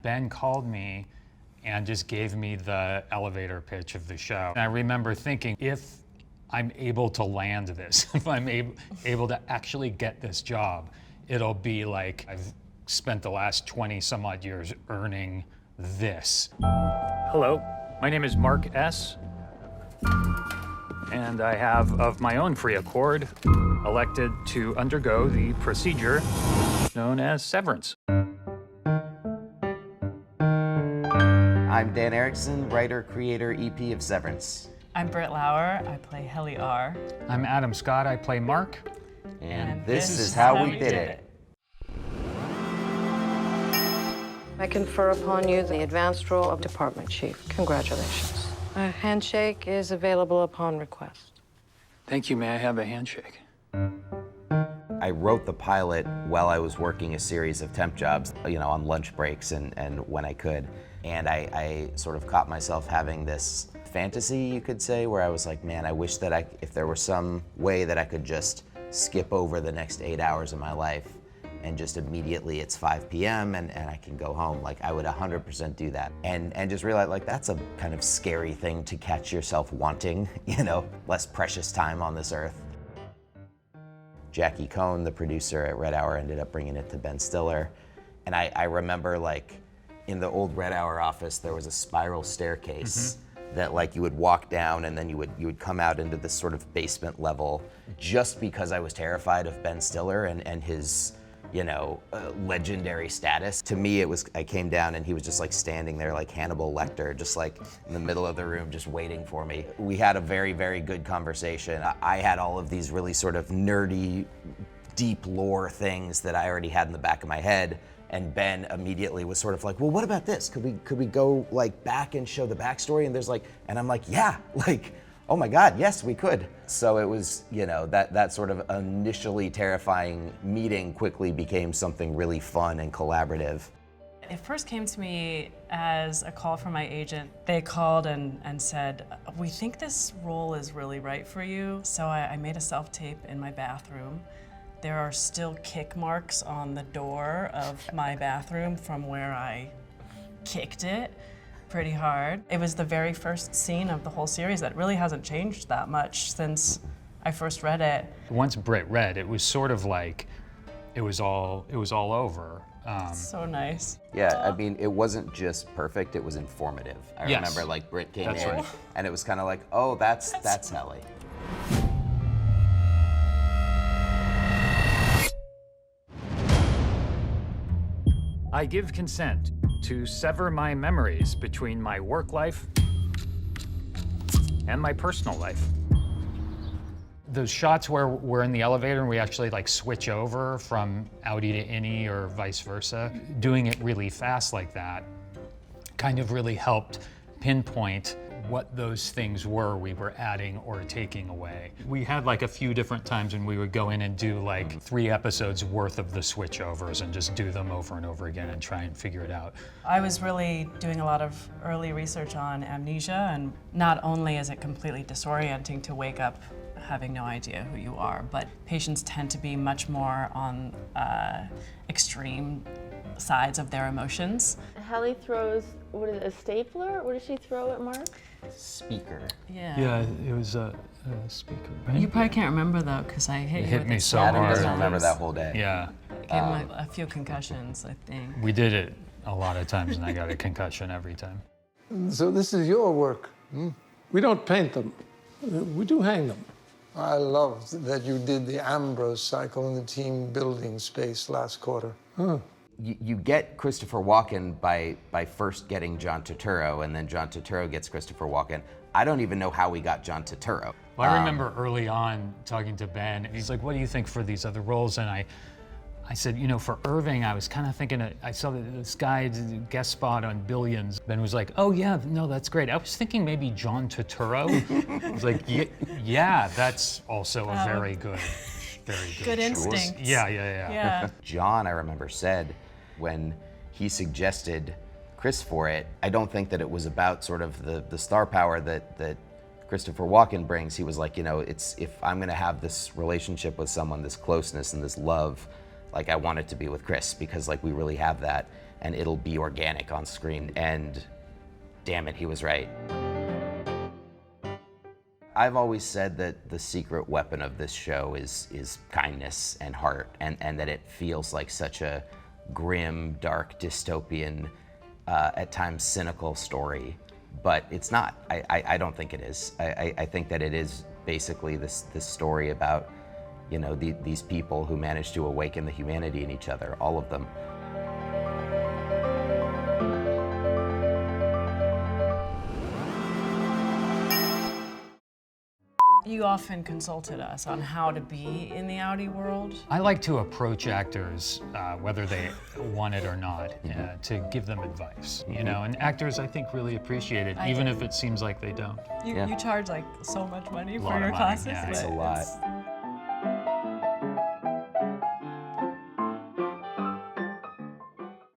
Ben called me and just gave me the elevator pitch of the show. And I remember thinking, if I'm able to land this, if I'm able to actually get this job, it'll be like I've spent the last 20 some odd years earning this. Hello, my name is Mark S. And I have, of my own free accord, elected to undergo the procedure known as severance. I'm Dan Erickson, writer, creator, EP of Severance. I'm Britt Lauer, I play Helly R. I'm Adam Scott, I play Mark. And this is how we did it. I confer upon you the advanced role of department chief. Congratulations. A handshake is available upon request. Thank you, may I have a handshake? I wrote the pilot while I was working a series of temp jobs, on lunch breaks and when I could. And I sort of caught myself having this fantasy, you could say, where I was like, man, I wish that if there were some way that I could just skip over the next 8 hours of my life and just immediately it's 5 p.m. and I can go home. Like, I would 100% do that. And just realize, like, that's a kind of scary thing to catch yourself wanting, less precious time on this earth. Jackie Cohn, the producer at Red Hour, ended up bringing it to Ben Stiller. And I remember, like, in the old Red Hour office, there was a spiral staircase that, like, you would walk down and then you would come out into this sort of basement level, just because I was terrified of Ben Stiller and his, legendary status. To me, I came down and he was just like standing there like Hannibal Lecter, just like in the middle of the room, just waiting for me. We had a very, very good conversation. I had all of these really sort of nerdy, deep lore things that I already had in the back of my head. And Ben immediately was sort of like, well, what about this? Could we go like back and show the backstory? And I'm like, yeah, like, oh my God, yes, we could. So it was, that sort of initially terrifying meeting quickly became something really fun and collaborative. It first came to me as a call from my agent. They called and said, we think this role is really right for you. So I made a self-tape in my bathroom. There are still kick marks on the door of my bathroom from where I kicked it pretty hard. It was the very first scene of the whole series that really hasn't changed that much since I first read it. Once Britt read, it was sort of like it was all over. So nice. Yeah, I mean, it wasn't just perfect, it was informative. I remember, like, Britt came in right. and it was kind of like, oh, that's Helly. I give consent to sever my memories between my work life and my personal life. Those shots where we're in the elevator and we actually like switch over from outie to innie or vice versa, doing it really fast like that kind of really helped pinpoint what those things were we were adding or taking away. We had like a few different times when we would go in and do like 3 episodes worth of the switchovers and just do them over and over again and try and figure it out. I was really doing a lot of early research on amnesia, and not only is it completely disorienting to wake up having no idea who you are, but patients tend to be much more on extreme sides of their emotions. Helly throws, what is it, a stapler? What did she throw at Mark? Speaker. Yeah, it was a speaker, right? You probably can't remember though, because I hit you hit with me the so Adam hard. doesn't remember that whole day. Yeah, Gave him a few concussions, I think. we did it a lot of times and I got a concussion every time. So this is your work. We don't paint them. We do hang them. I love that you did the Ambrose cycle in the team building space last quarter. You get Christopher Walken by first getting John Turturro, and then John Turturro gets Christopher Walken. I don't even know how we got John Turturro. Well, I remember early on talking to Ben, and he's like, what do you think for these other roles? And I said, for Irving, I was kind of thinking, I saw this guy guest spot on Billions. Ben was like, oh yeah, no, that's great. I was thinking maybe John Turturro. I was like, yeah, that's also a very good Good instinct. Yeah. John, I remember, said when he suggested Chris for it, I don't think that it was about sort of the star power that Christopher Walken brings. He was like, it's if I'm gonna have this relationship with someone, this closeness and this love, like I want it to be with Chris, because like we really have that. and it'll be organic on screen. And damn it, he was right. I've always said that the secret weapon of this show is kindness and heart, and that it feels like such a grim, dark, dystopian, at times cynical story, but it's not. I don't think it is. I think that it is basically this story about, you know, these people who manage to awaken the humanity in each other, all of them. You often consulted us on how to be in the Audi world. I like to approach actors, whether they want it or not, to give them advice, you know, and actors I think really appreciate it, even if it seems like they don't. You charge like so much money for lot of your money, classes. yeah, but it's a lot.